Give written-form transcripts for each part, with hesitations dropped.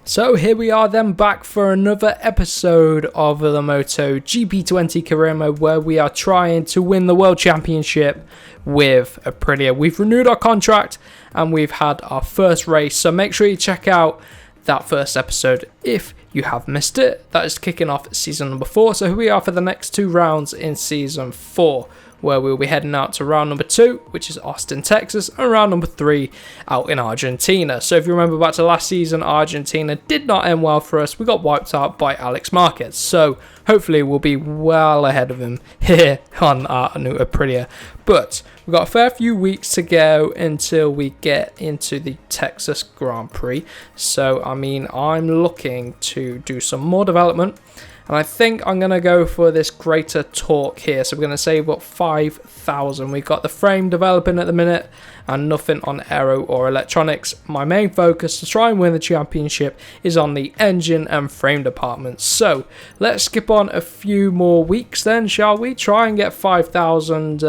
So here we are then back for another episode of the MotoGP 20 career mode where we are trying to win the World Championship with Aprilia. We've renewed our contract and we've had our first race, so make sure you check out that first episode if you have missed it. That is kicking off season number 4, so here we are for the next 2 rounds in season 4. Where we'll be heading out to round number 2, which is Austin, Texas, and round number 3 out in Argentina. So if you remember back to last season, Argentina did not end well for us. We got wiped out by Alex Marquez. So hopefully we'll be well ahead of him here on our new Aprilia. But we've got a fair few weeks to go until we get into the Texas Grand Prix. So, I'm looking to do some more development. And I think I'm going to go for this greater torque here. So we're going to save up 5,000. We've got the frame developing at the minute and nothing on aero or electronics. My main focus to try and win the championship is on the engine and frame department. So let's skip on a few more weeks then, shall we? Try and get 5,000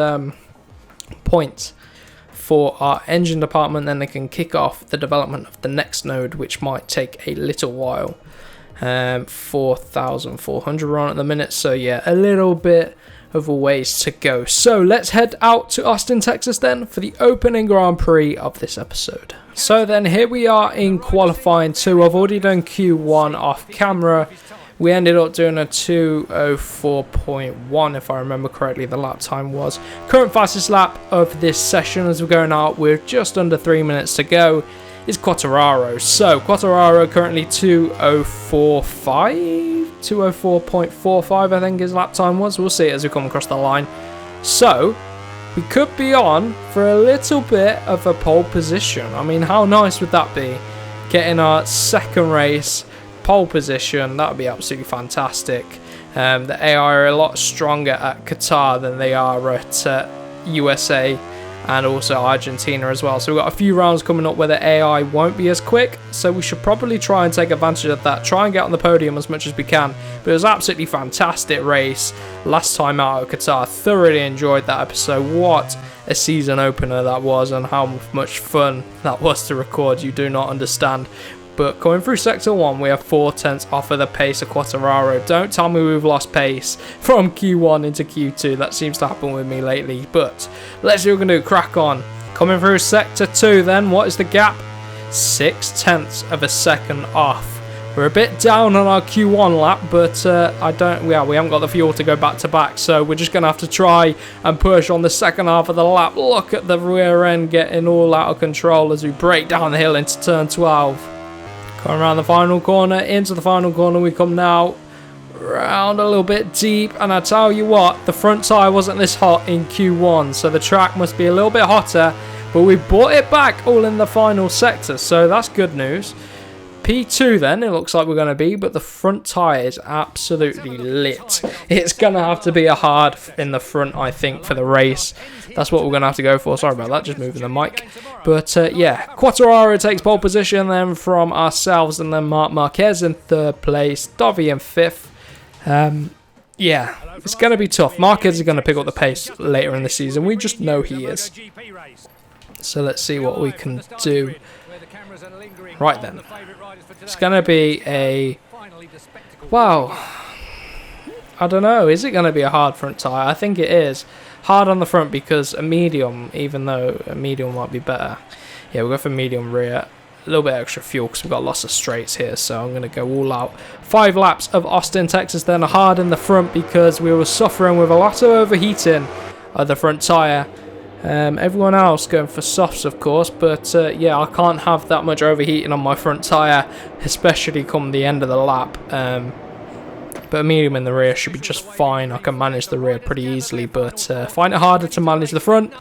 points for our engine department. Then they can kick off the development of the next node, which might take a little while. 4,400 we're on at the minute, so yeah, a little bit of a ways to go. So let's head out to Austin, Texas then for the opening Grand Prix of this episode. So then here we are in qualifying 2. I've already done Q1 off camera. We ended up doing a 2:04.1 if I remember correctly the lap time was. Current fastest lap of this session as we're going out with just under 3 minutes to go is Quartararo. So Quartararo currently 2:04.45 I think his lap time was. We'll see it as we come across the line. So we could be on for a little bit of a pole position. How nice would that be? Getting our second race pole position, that would be absolutely fantastic. The AI are a lot stronger at Qatar than they are at USA and also Argentina as well. So we've got a few rounds coming up where the AI won't be as quick, so we should probably try and take advantage of that, try and get on the podium as much as we can. But it was an absolutely fantastic race last time out of Qatar. Thoroughly enjoyed that episode. What a season opener that was, and how much fun that was to record, you do not understand. But coming through Sector 1, we have 4/10 off of the pace of Quartararo. Don't tell me we've lost pace from Q1 into Q2. That seems to happen with me lately. But let's see what we're going to do. Crack on. Coming through Sector 2 then, what is the gap? 0.6 of a second off. We're a bit down on our Q1 lap, but we haven't got the fuel to go back to back. So we're just going to have to try and push on the second half of the lap. Look at the rear end getting all out of control as we break down the hill into turn 12. Going around the final corner, into the final corner we come now, round a little bit deep, and I tell you what, the front tyre wasn't this hot in Q1, so the track must be a little bit hotter, but we brought it back all in the final sector, so that's good news. P2 then, it looks like we're going to be, but the front tyre is absolutely lit. It's going to have to be a hard in the front, I think, for the race. That's what we're going to have to go for. Sorry about that, just moving the mic. But yeah, Quartararo takes pole position then from ourselves, and then Marquez in 3rd place, Dovi in 5th. Yeah, it's going to be tough. Marquez is going to pick up the pace later in the season. We just know he is. So let's see what we can do. Right then, it's going to be a, wow, I don't know, is it going to be a hard front tyre? I think it is. Hard on the front because a medium, even though a medium might be better. Yeah, we'll go for medium rear. A little bit extra fuel because we've got lots of straights here, so I'm going to go all out. 5 laps of Austin, Texas, then hard in the front because we were suffering with a lot of overheating of the front tyre. Everyone else going for softs, of course, but yeah, I can't have that much overheating on my front tyre, especially come the end of the lap. But a medium in the rear should be just fine. I can manage the rear pretty easily, but find it harder to manage the front.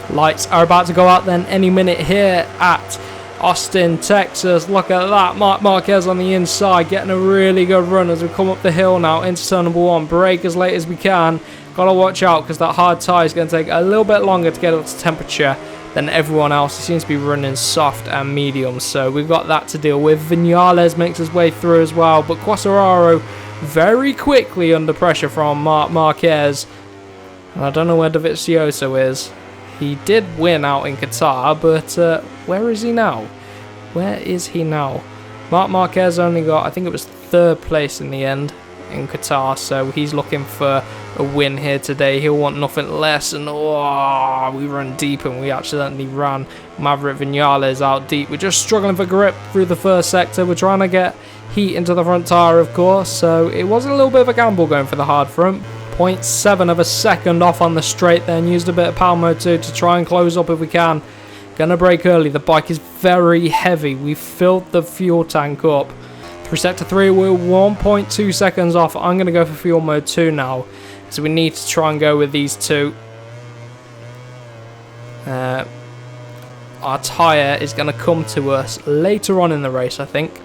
Lights are about to go out then any minute here at Austin, Texas. Look at that, Marc Marquez on the inside, getting a really good run as we come up the hill now into turn number 1. Brake as late as we can. Gotta watch out because that hard tyre is going to take a little bit longer to get up to temperature than everyone else. He seems to be running soft and medium, so we've got that to deal with. Vinales makes his way through as well, but Quartararo very quickly under pressure from Marc Marquez. I don't know where Dovizioso is. He did win out in Qatar, but where is he now? Where is he now? Marquez only got, I think it was 3rd place in the end in Qatar, so he's looking for a win here today. He'll want nothing less, and we run deep and we accidentally ran Maverick Vinales out deep. We're just struggling for grip through the first sector. We're trying to get heat into the front tyre, of course, so it was a little bit of a gamble going for the hard front. 0.7 of a second off on the straight, then used a bit of power mode too to try and close up if we can. Gonna brake early. The bike is very heavy. We filled the fuel tank up. Through sector 3, we're 1.2 seconds off. I'm gonna go for fuel mode 2 now, so we need to try and go with these two. Our tyre is gonna come to us later on in the race, I think.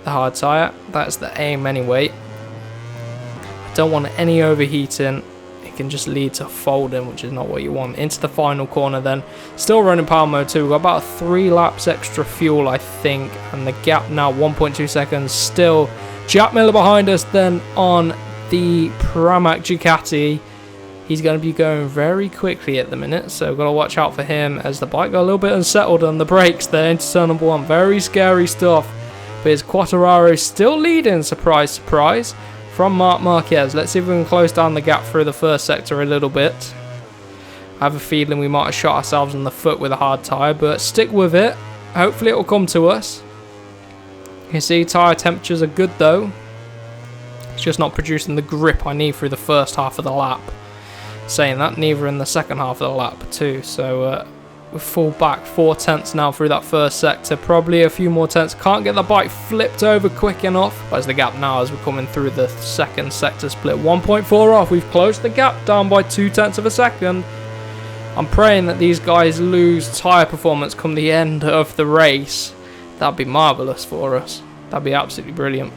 The hard tyre. That's the aim anyway. I don't want any overheating. It can just lead to folding, which is not what you want. Into the final corner then. Still running power mode 2. We've got about 3 laps extra fuel, I think. And the gap now 1.2 seconds. Still Jack Miller behind us then on the Pramac Ducati. He's going to be going very quickly at the minute, so we've got to watch out for him as the bike got a little bit unsettled on the brakes there into turn number 1. Very scary stuff. But it's Quartararo still leading, surprise, surprise, from Marc Marquez. Let's see if we can close down the gap through the first sector a little bit. I have a feeling we might have shot ourselves in the foot with a hard tyre, but stick with it. Hopefully it will come to us. You can see tyre temperatures are good though. It's just not producing the grip I need through the first half of the lap. Saying that, neither in the second half of the lap too. So we fall back 4 tenths now through that first sector. Probably a few more tenths. Can't get the bike flipped over quick enough. Where's the gap now as we're coming through the second sector split? 1.4 off. We've closed the gap down by 2 tenths of a second. I'm praying that these guys lose tyre performance come the end of the race. That'd be marvellous for us. That'd be absolutely brilliant.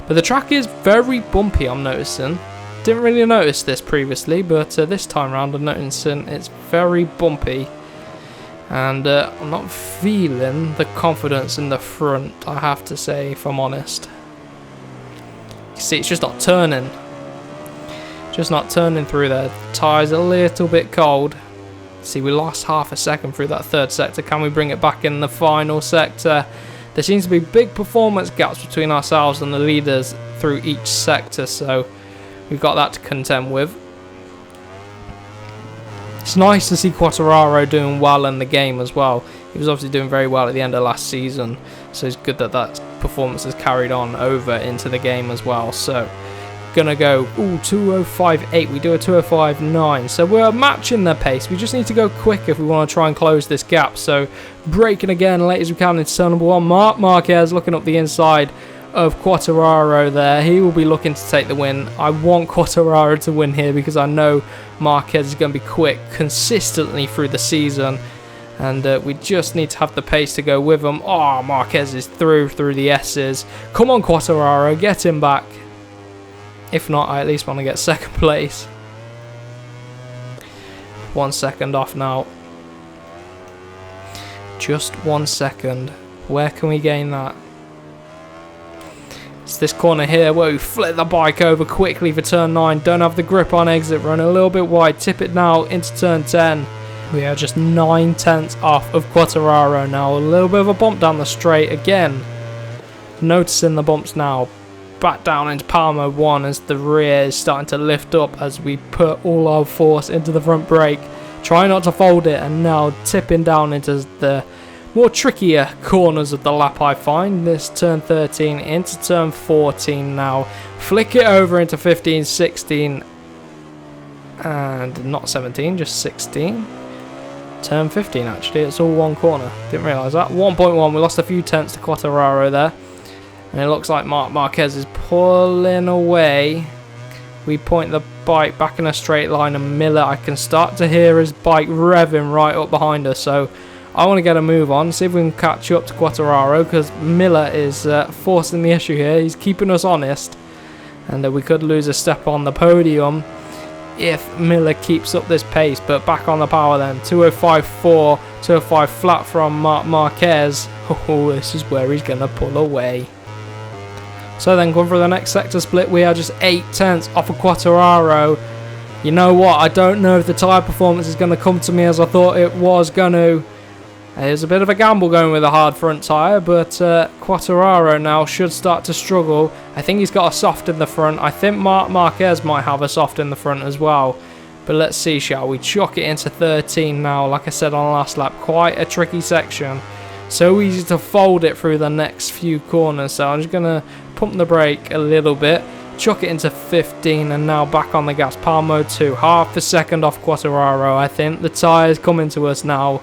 But the track is very bumpy, I'm noticing. Didn't really notice this previously, but this time round I'm noticing it's very bumpy. And I'm not feeling the confidence in the front, I have to say, if I'm honest. You see, it's just not turning. Just not turning through there. The tyre's a little bit cold. See, we lost half a second through that third sector. Can we bring it back in the final sector? There seems to be big performance gaps between ourselves and the leaders through each sector, so we've got that to contend with. It's nice to see Quartararo doing well in the game as well. He was obviously doing very well at the end of last season, so it's good that that performance has carried on over into the game as well. So gonna go 2:05.8. We do a 2:05.9, so we're matching their pace. We just need to go quick if we want to try and close this gap. So braking again late as we can into turn number 1. Marc Marquez looking up the inside of Quartararo there. He will be looking to take the win. I want Quartararo to win here because I know Marquez is going to be quick consistently through the season, and we just need to have the pace to go with him. Oh, Marquez is through the S's. Come on, Quartararo, get him back. If not, I at least want to get second place. 1 second off now. Just 1 second. Where can we gain that? It's this corner here where we flip the bike over quickly for turn 9. Don't have the grip on exit. Run a little bit wide. Tip it now into turn 10. We are just 9 tenths off of Quartararo now. A little bit of a bump down the straight again. Noticing the bumps now. Back down into power mode 1 as the rear is starting to lift up as we put all our force into the front brake. Try not to fold it, and now tipping down into the more trickier corners of the lap, I find. This turn 13 into turn 14 now. Flick it over into 15, 16, and not 17, just 16. Turn 15 actually, it's all one corner. Didn't realise that. 1.1, we lost a few tenths to Quartararo there. And it looks like Marc Marquez is pulling away. We point the bike back in a straight line, and Miller, I can start to hear his bike revving right up behind us. So I want to get a move on, see if we can catch up to Quartararo, because Miller is forcing the issue here. He's keeping us honest, and we could lose a step on the podium if Miller keeps up this pace. But back on the power then. 2:05.4, 2:05 flat from Marc Marquez. Oh, this is where he's going to pull away. So then going for the next sector split, we are just 8 tenths off of Quartararo. You know what, I don't know if the tyre performance is going to come to me as I thought it was going to. There's a bit of a gamble going with a hard front tyre, but Quartararo now should start to struggle. I think he's got a soft in the front. I think Marquez might have a soft in the front as well. But let's see, shall we? Chuck it into 13 now. Like I said on last lap, quite a tricky section. So easy to fold it through the next few corners. So I'm just going to pump the brake a little bit. Chuck it into 15 and now back on the gas. Power mode 2. Half a second off Quartararo, I think. The tyre's coming to us now.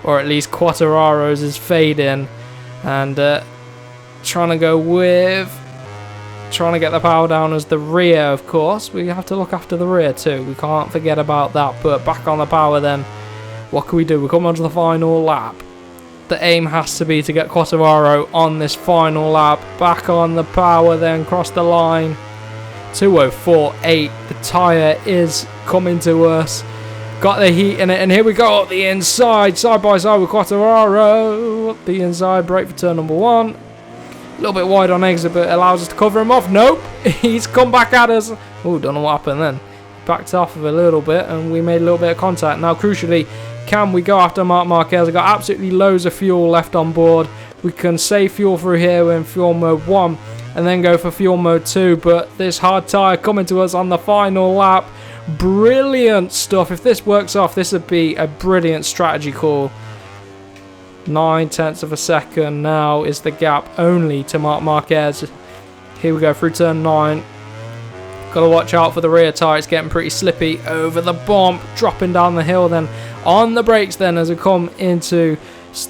Or at least Quartararo's is fading. And trying to go with... Trying to get the power down as the rear, of course. We have to look after the rear too. We can't forget about that. But back on the power then. What can we do? We come on to the final lap. The aim has to be to get Quartararo on this final lap. Back on the power then. Cross the line. 2:04.8. The tyre is coming to us. Got the heat in it, and here we go up the inside, side by side with Quartararo. Up the inside, brake for turn number 1. A little bit wide on exit, but it allows us to cover him off. Nope, he's come back at us. Oh, don't know what happened then. Backed off of a little bit, and we made a little bit of contact. Now, crucially, can we go after Marquez? I've got absolutely loads of fuel left on board. We can save fuel through here in fuel mode 1, and then go for fuel mode 2. But this hard tyre coming to us on the final lap. Brilliant stuff. If this works off, this would be a brilliant strategy call. 9/10 of a second now is the gap only to Marquez. Here we go through turn 9. Got to watch out for the rear tyre. It's getting pretty slippy over the bump, dropping down the hill then on the brakes then as we come into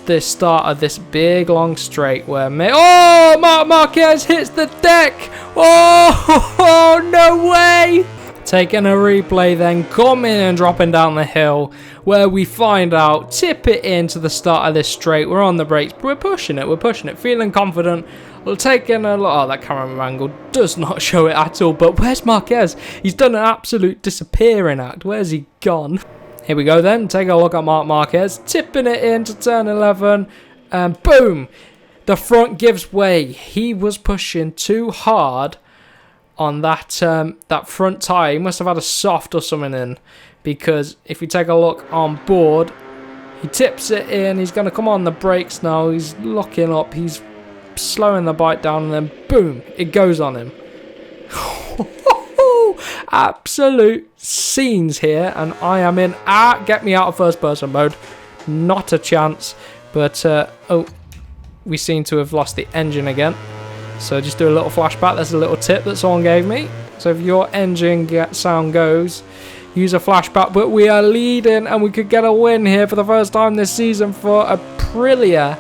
this start of this big long straight where Marquez hits the deck. Oh, no way. Taking a replay then, coming and dropping down the hill where we find out, tip it into the start of this straight. We're on the brakes, we're pushing it, feeling confident. We're taking a look. Oh, that camera angle does not show it at all, but where's Marquez? He's done an absolute disappearing act. Where's he gone? Here we go then, take a look at Marquez, tipping it into turn 11, and boom! The front gives way. He was pushing too hard on that front tyre. He must have had a soft or something in, because if you take a look on board, he tips it in. He's going to come on the brakes now. He's locking up. He's slowing the bike down, and then boom, it goes on him. Absolute scenes here, and I am in. Get me out of first person mode. Not a chance. But oh, we seem to have lost the engine again. So just do a little flashback. That's a little tip that someone gave me. So if your engine sound goes, use a flashback. But we are leading, and we could get a win here for the first time this season for Aprilia.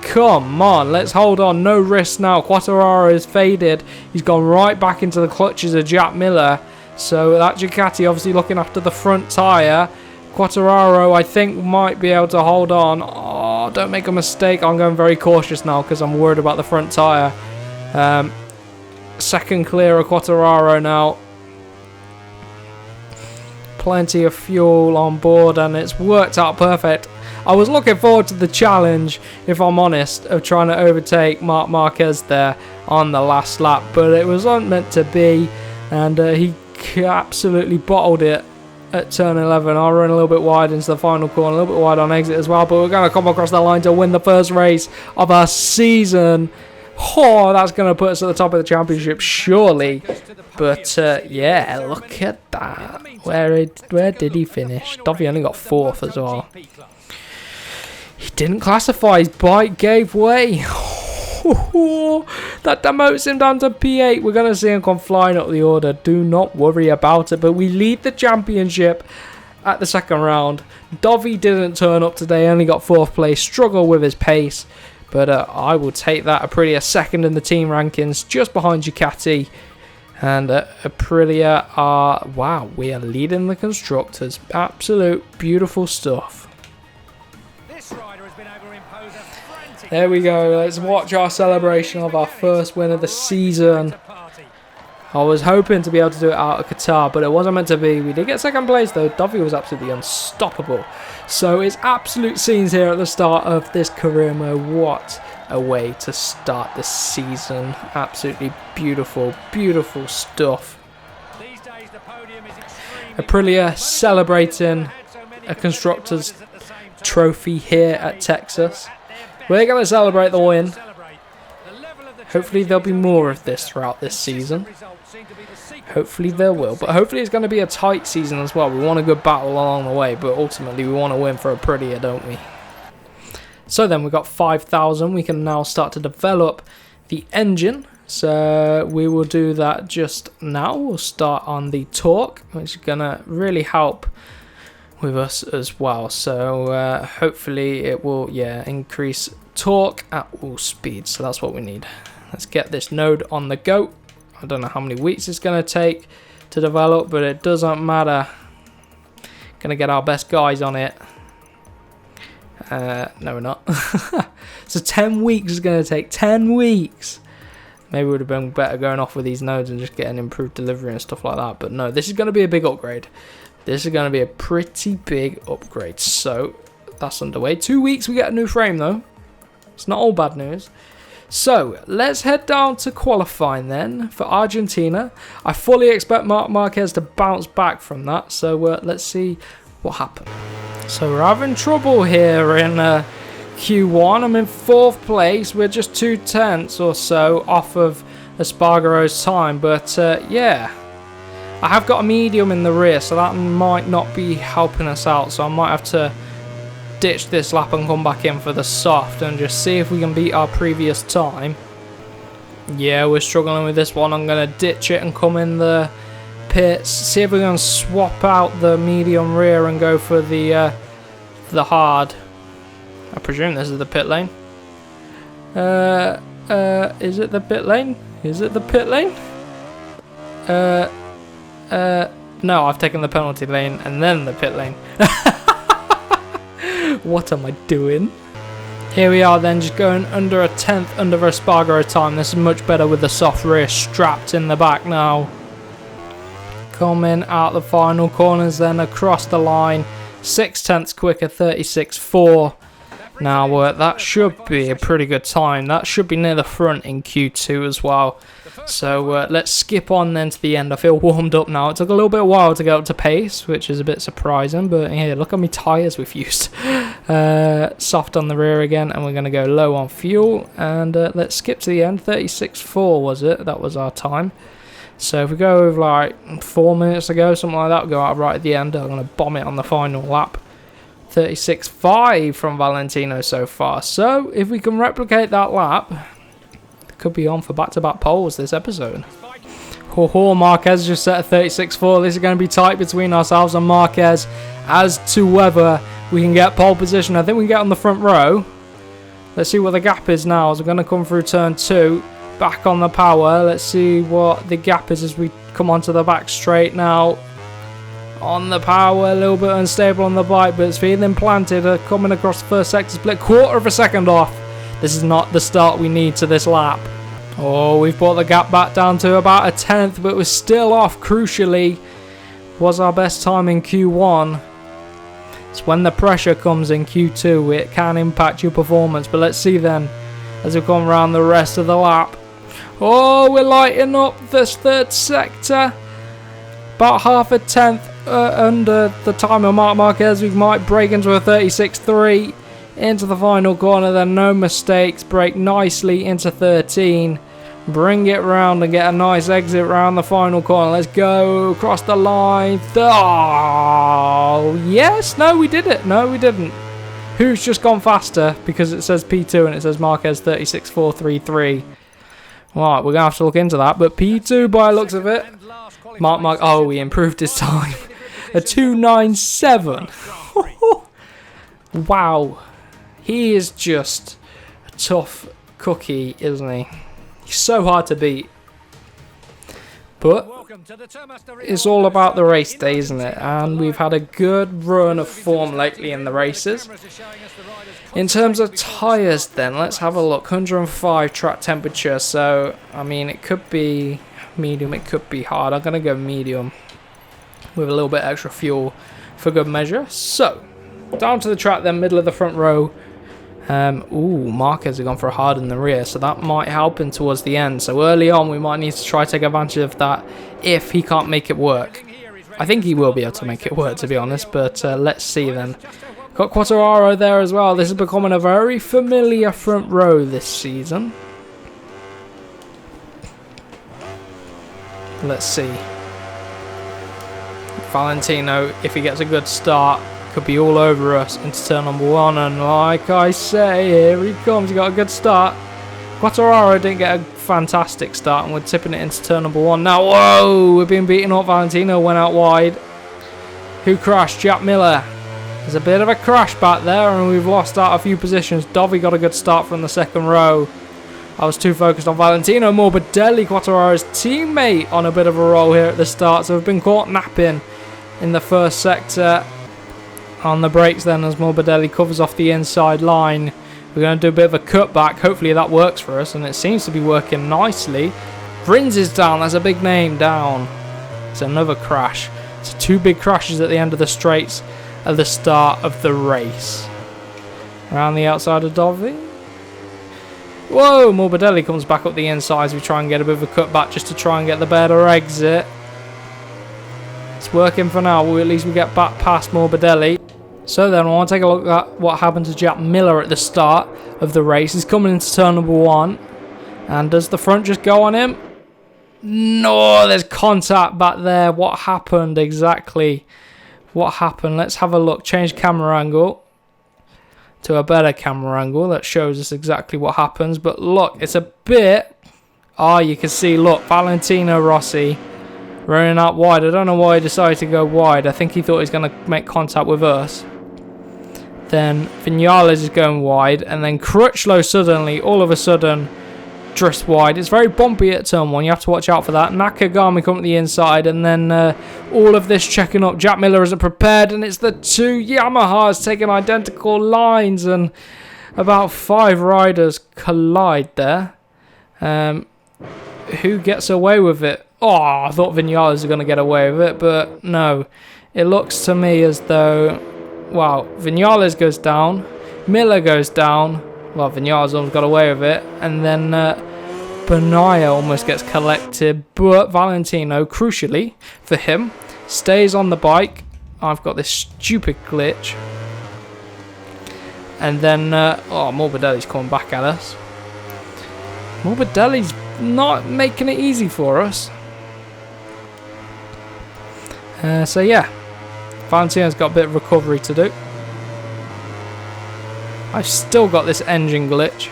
Come on, let's hold on. No risk now. Quartararo is faded. He's gone right back into the clutches of Jack Miller. So that Ducati obviously looking after the front tyre. Quartararo, I think, might be able to hold on. Oh, don't make a mistake. I'm going very cautious now because I'm worried about the front tyre. Second clear of Quartararo now. Plenty of fuel on board, and it's worked out perfect. I was looking forward to the challenge, if I'm honest, of trying to overtake Marquez there on the last lap, but it wasn't meant to be, and he absolutely bottled it at turn 11. I'll run a little bit wide into the final corner, a little bit wide on exit as well, but we're going to come across the line to win the first race of our season. Oh, that's going to put us at the top of the championship, surely. But, yeah, look at that. Where did he finish? Dovey only got 4th as well. He didn't classify. His bike gave way. That demotes him down to P8. We're going to see him come flying up the order. Do not worry about it. But we lead the championship at the second round. Dovey didn't turn up today. Only got 4th place. Struggled with his pace. But I will take that. Aprilia second in the team rankings. Just behind Ducati. And Aprilia are... Wow, we are leading the constructors. Absolute beautiful stuff. There we go, let's watch our celebration of our first win of the season. I was hoping to be able to do it out of Qatar, but it wasn't meant to be. We did get second place though. Dovey was absolutely unstoppable. So it's absolute scenes here at the start of this career mode. What a way to start the season. Absolutely beautiful, beautiful stuff. Aprilia celebrating a constructors trophy here at Texas. We're going to celebrate the win. Hopefully there'll be more of this throughout this season. Hopefully there will. But hopefully it's going to be a tight season as well. We want a good battle along the way. But ultimately we want to win for Aprilia, don't we? So then we've got 5,000. We can now start to develop the engine. So we will do that just now. We'll start on the torque, which is going to really help with us as well. So hopefully it will, increase torque at all speeds. So that's what we need. Let's get this node on the go. I don't know how many weeks it's going to take to develop, but it doesn't matter. Going to get our best guys on it. No, we're not. So 10 weeks is going to take. 10 weeks. Maybe it would have been better going off with these nodes and just getting improved delivery and stuff like that. But no, this is going to be a big upgrade. This is going to be a pretty big upgrade. So that's underway. 2 weeks we get a new frame though. It's not all bad news. So let's head down to qualifying then for Argentina. I fully expect Marquez to bounce back from that. So let's see what happens. So we're having trouble here in Q1. I'm in 4th place. We're just 2/10 or so off of Espargaro's time. But yeah, I have got a medium in the rear, so that might not be helping us out. So I might have to ditch this lap and come back in for the soft and just see if we can beat our previous time. Yeah, we're struggling with this one. I'm going to ditch it and come in the pits, see if we can swap out the medium rear and go for the hard. I presume this is the pit lane. Is it the pit lane? Is it the pit lane? No, I've taken the penalty lane and then the pit lane. What am I doing? Here we are then, just going under a 10th under Espargaro time. This is much better with the soft rear strapped in the back now. Coming out the final corners then across the line. 6/10 quicker, 36.4. Now that should be a pretty good time. That should be near the front in Q2 as well. So let's skip on then to the end. I feel warmed up now. It took a little bit of a while to get up to pace, which is a bit surprising. But yeah, look how many tyres we've used. Soft on the rear again, and we're going to go low on fuel. And let's skip to the end. 36.4 was it? That was our time. So if we go with like 4 minutes ago, something like that, we'll go out right at the end. I'm going to bomb it on the final lap. 36.5 from Valentino so far. So if we can replicate that lap, could be on for back-to-back poles this episode. Marquez just set a 36.4. This is going to be tight between ourselves and Marquez as to whether we can get pole position. I think we can get on the front row. Let's see what the gap is now as we're going to come through turn 2. Back on the power. Let's see what the gap is as we come onto the back straight now. On the power, a little bit unstable on the bike, but it's feeling planted. Coming across the first sector split, 1/4 of a second off. This is not the start we need to this lap. Oh, we've brought the gap back down to about a 10th, but we're still off. Crucially, was our best time in Q1. It's when the pressure comes in Q2, it can impact your performance. But let's see then, as we come around the rest of the lap. Oh, we're lighting up this 3rd sector. About 1/2 10th under the time of Marc Marquez. We might break into a 36.3 into the final corner. Then no mistakes. Break nicely into 13. Bring it round and get a nice exit round the final corner. Let's go across the line. Oh, yes. No, we did it. No, we didn't. Who's just gone faster because it says P2 and it says Marquez 36.433. Right, we're going to have to look into that. But P2 by the looks of it. Oh, he improved his time. A 2.97. Wow. He is just a tough cookie, isn't he? He's so hard to beat. But it's all about the race day, isn't it? And we've had a good run of form lately in the races. In terms of tyres then, let's have a look. 105 track temperature. So, I mean, it could be medium, it could be hard. I'm going to go medium with a little bit extra fuel for good measure. So, down to the track then, middle of the front row. Marquez has gone for a hard in the rear, so that might help him towards the end. So early on, we might need to try to take advantage of that if he can't make it work. I think he will be able to make it work, to be honest, but let's see then. Got Quartararo there as well. This is becoming a very familiar front row this season. Let's see. Valentino, if he gets a good start, could be all over us into turn number 1. And like I say, here he comes. He got a good start. Quartararo didn't get a fantastic start, and we're tipping it into turn number 1. Now, whoa, we're being beaten up. Valentino went out wide. Who crashed? Jack Miller. There's a bit of a crash back there, and we've lost out a few positions. Dovi got a good start from the second row. I was too focused on Valentino. Morbidelli, Quartararo's teammate, on a bit of a roll here at the start. So we've been caught napping in the first sector. On the brakes then, as Morbidelli covers off the inside line. We're going to do a bit of a cutback. Hopefully that works for us, and it seems to be working nicely. Rins is down. That's a big name down. It's another crash. It's 2 big crashes at the end of the straights at the start of the race. Around the outside of Dovi. Whoa, Morbidelli comes back up the inside as we try and get a bit of a cutback just to try and get the better exit. It's working for now. At least we get back past Morbidelli. So then I want to take a look at what happened to Jack Miller at the start of the race. He's coming into turn number 1. And does the front just go on him? No, there's contact back there. What happened exactly? What happened? Let's have a look. Change camera angle to a better camera angle that shows us exactly what happens. But look, it's a bit... Oh, you can see, look, Valentino Rossi running out wide. I don't know why he decided to go wide. I think he thought he was going to make contact with us. Then Vinales is going wide. And then Crutchlow suddenly, all of a sudden, drifts wide. It's very bumpy at turn 1. You have to watch out for that. Nakagami come at the inside. And then all of this checking up. Jack Miller isn't prepared. And it's the 2 Yamahas taking identical lines. And about 5 riders collide there. Who gets away with it? Oh, I thought Vinales was going to get away with it. But no. It looks to me as though... Wow. Vinales goes down. Miller goes down. Well, Vinales almost got away with it. And then Benaya almost gets collected. But Valentino, crucially for him, stays on the bike. I've got this stupid glitch. And then, Morbidelli's coming back at us. Morbidelli's not making it easy for us. So, yeah. Valentino's got a bit of recovery to do. I've still got this engine glitch.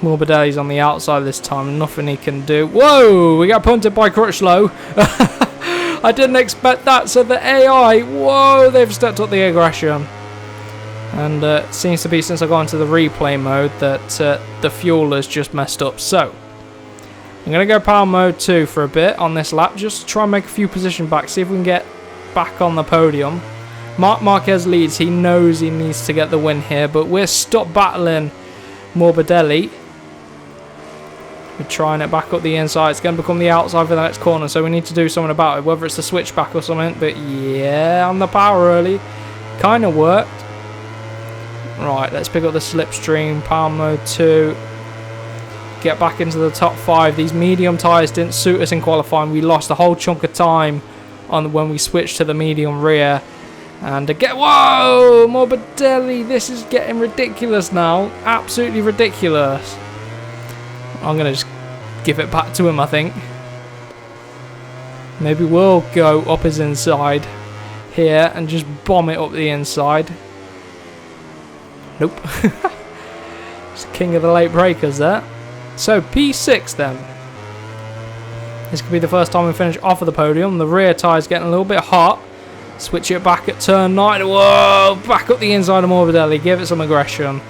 Morbidelli's on the outside this time. Nothing he can do. Whoa! We got punted by Crutchlow. I didn't expect that. So the AI... Whoa! They've stepped up the aggression. And it seems to be, since I got into the replay mode, that the fuel has just messed up. So, I'm going to go power mode 2 for a bit on this lap. Just to try and make a few position back. See if we can get back on the podium. Marquez leads. He knows he needs to get the win here, but we're stop battling Morbidelli. We're trying it back up the inside. It's going to become the outside for the next corner, so we need to do something about it, whether it's the switchback or something. But yeah, on the power early. Kind of worked. Right, let's pick up the slipstream. Power mode 2. Get back into the top 5. These medium tyres didn't suit us in qualifying. We lost a whole chunk of time on when we switched to the medium rear. And again, whoa, Morbidelli, this is getting ridiculous now. Absolutely ridiculous. I'm going to just give it back to him, I think. Maybe we'll go up his inside here and just bomb it up the inside. Nope. It's king of the late breakers there. So, P6 then. This could be the first time we finish off of the podium. The rear tyre's getting a little bit hot. Switch it back at turn 9. Whoa! Back up the inside of Morbidelli. Give it some aggression.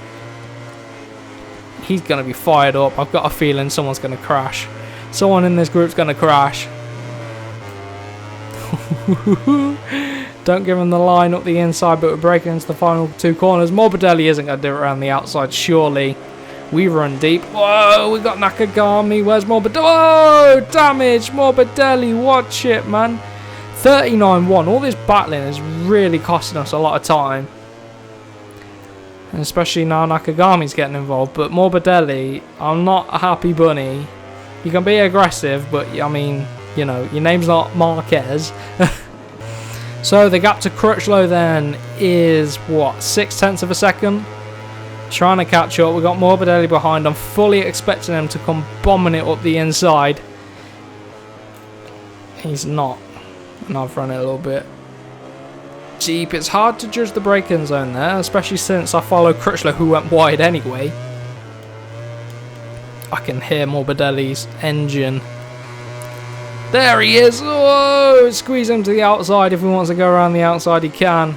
He's going to be fired up. I've got a feeling someone's going to crash. Someone in this group's going to crash. Don't give him the line up the inside, but we're breaking into the final 2 corners. Morbidelli isn't going to do it around the outside, surely. We run deep. Whoa! We got Nakagami. Where's Morbidelli? Whoa! Damage! Morbidelli. Watch it, man. 39-1. All this battling is really costing us a lot of time. And especially now Nakagami's getting involved. But Morbidelli, I'm not a happy bunny. You can be aggressive, but I mean, you know, your name's not Marquez. So the gap to Crutchlow then is, what, 0.6 of a second? Trying to catch up. We've got Morbidelli behind. I'm fully expecting him to come bombing it up the inside. He's not. And I've run it a little bit deep. It's hard to judge the braking zone there, especially since I follow Crutchlow, who went wide anyway. I can hear Morbidelli's engine. There he is. Whoa! Squeeze him to the outside. If he wants to go around the outside, he can.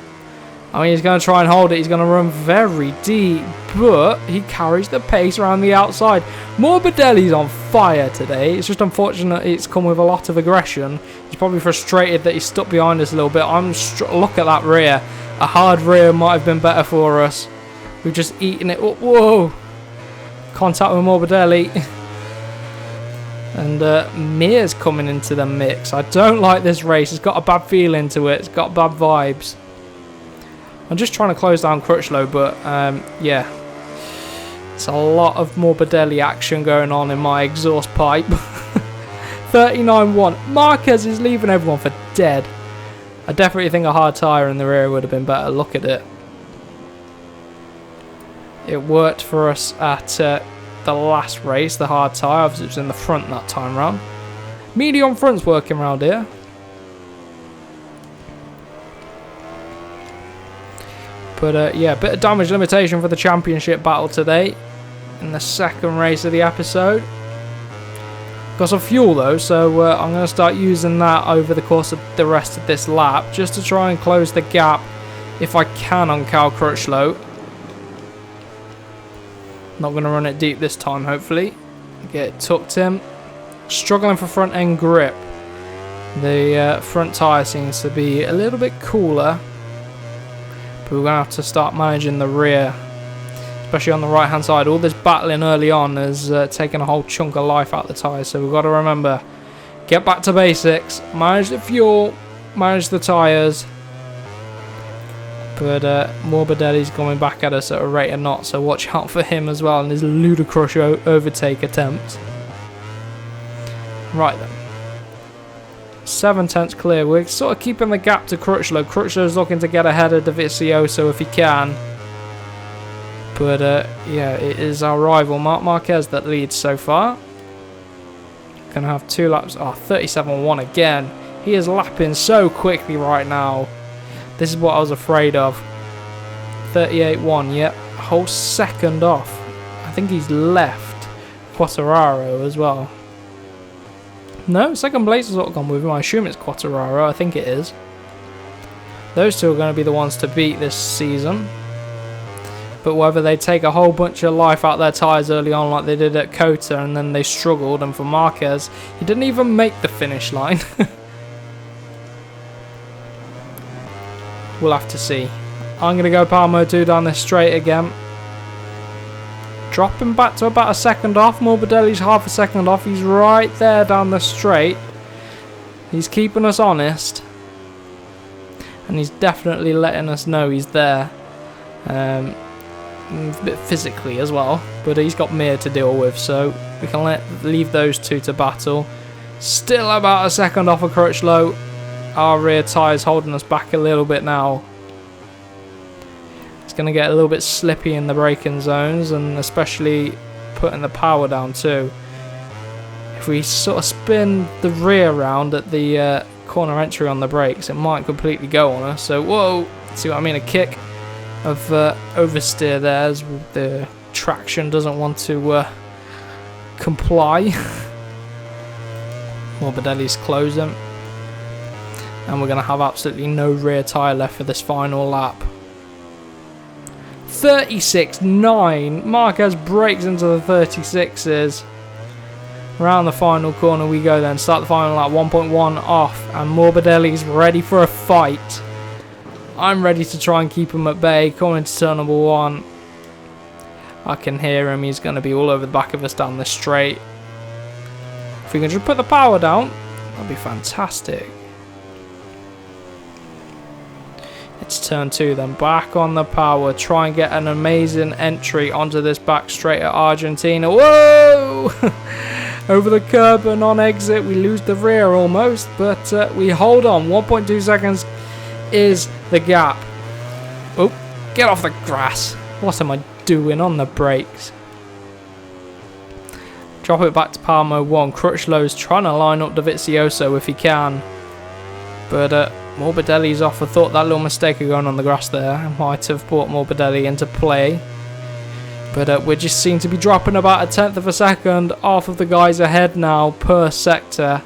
I mean, he's going to try and hold it. He's going to run very deep, but he carries the pace around the outside. Morbidelli's on fire today. It's just unfortunate it's come with a lot of aggression. He's probably frustrated that he's stuck behind us a little bit. Look at that rear. A hard rear might have been better for us. We've just eaten it up. Whoa! Contact with Morbidelli. And Mir's coming into the mix. I don't like this race. It's got a bad feeling to it. It's got bad vibes. I'm just trying to close down Crutchlow, but yeah. It's a lot of Morbidelli action going on in my exhaust pipe. 39.1. Marquez is leaving everyone for dead. I definitely think a hard tyre in the rear would have been better. Look at it. It worked for us at the last race, the hard tyre. Obviously it was in the front that time round. Medium front's working around here. But yeah, bit of damage limitation for the championship battle today in the second race of the episode. Got some fuel though, so I'm going to start using that over the course of the rest of this lap just to try and close the gap if I can on Cal Crutchlow. Not going to run it deep this time, hopefully. Get it tucked in. Struggling for front end grip. The front tyre seems to be a little bit cooler. But we're going to have to start managing the rear. Especially on the right hand side. All this battling early on has taken a whole chunk of life out of the tyres. So we've got to remember, get back to basics. Manage the fuel. Manage the tyres. But Morbidelli's coming back at us at a rate of knots, so watch out for him as well and his ludicrous overtake attempt. Right then. 7/10 clear. We're sort of keeping the gap to Crutchlow. Crutchlow's looking to get ahead of DeVizioso if he can. But yeah, it is our rival Marc Marquez that leads so far. Gonna have 2 laps. Oh, 37.1 again. He is lapping so quickly right now. This is what I was afraid of. 38.1, yep. A whole second off. I think he's left Quartararo as well. No, second place has not gone with him. I assume it's Quartararo. I think it is. Those two are going to be the ones to beat this season. But whether they take a whole bunch of life out their tyres early on like they did at Cota and then they struggled, and for Marquez, he didn't even make the finish line. We'll have to see. I'm going to go power mode 2 down this straight again. Dropping back to about a second off. Morbidelli's half a second off. He's right there down the straight. He's keeping us honest. And he's definitely letting us know he's there. A bit physically as well. But he's got Mir to deal with. So we can leave those two to battle. Still about a second off of Crutchlow. Our rear tyre's holding us back a little bit now. It's going to get a little bit slippy in the braking zones, and especially putting the power down too. If we sort of spin the rear round at the corner entry on the brakes, it might completely go on us. So, whoa, see what I mean? A kick of oversteer there as the traction doesn't want to comply. Morbidelli's closing. And we're going to have absolutely no rear tyre left for this final lap. 36.9. Marquez breaks into the 36s. Around the final corner we go then. Start the final lap. 1.1 off. And Morbidelli's ready for a fight. I'm ready to try and keep him at bay. Coming to turn number 1. I can hear him. He's going to be all over the back of us down the straight. If we can just put the power down, that'd be fantastic. It's turn 2 then, back on the power, try and get an amazing entry onto this back straight at Argentina. Whoa! Over the curb and on exit, we lose the rear almost, but we hold on. 1.2 seconds is the gap. Oh, get off the grass. What am I doing on the brakes? Drop it back to power mode 1. Crutchlow's trying to line up Dovizioso if he can. But Morbidelli's off. I thought that little mistake of going on the grass there might have brought Morbidelli into play. But we just seem to be dropping about 1/10 of a second off of the guys ahead now per sector.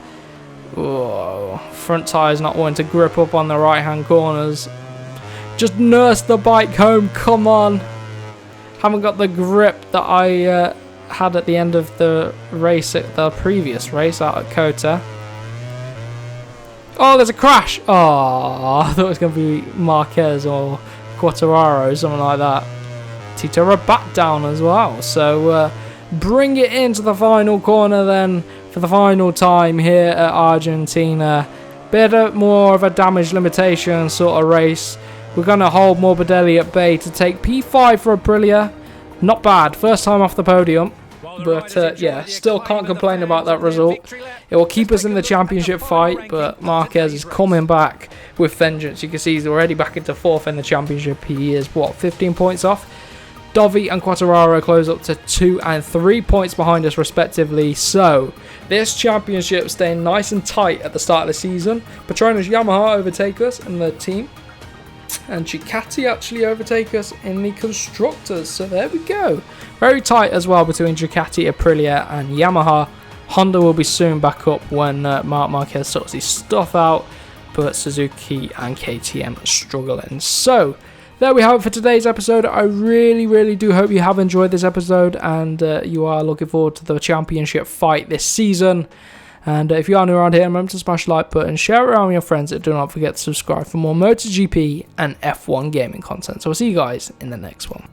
Whoa. Front tyre's not wanting to grip up on the right hand corners. Just nurse the bike home, come on. Haven't got the grip that I had at the end of the race, at the previous race out at Kota. Oh, there's a crash. Oh, I thought it was going to be Marquez or Quartararo, something like that. Tito Rabat down as well. So bring it into the final corner then for the final time here at Argentina. Bit more of a damage limitation sort of race. We're going to hold Morbidelli at bay to take P5 for Aprilia. Not bad. First time off the podium. But yeah, still can't complain about that result. It will keep us in the championship fight, but Marquez is coming back with vengeance. You can see he's already back into 4th in the championship. He is, what, 15 points off? Dovi and Quartararo close up to 2 and 3 points behind us respectively. So this championship staying nice and tight at the start of the season. Petronas Yamaha overtake us in the team, and Ducati actually overtake us in the constructors. So there we go. Very tight as well between Ducati, Aprilia and Yamaha. Honda will be soon back up when Marc Marquez sorts his stuff out, but Suzuki and KTM struggling. So there we have it for today's episode. I really do hope you have enjoyed this episode, and you are looking forward to the championship fight this season. And if you are new around here, remember to smash the like button, share it around with your friends, and do not forget to subscribe for more MotoGP and F1 gaming content. So I'll see you guys in the next one.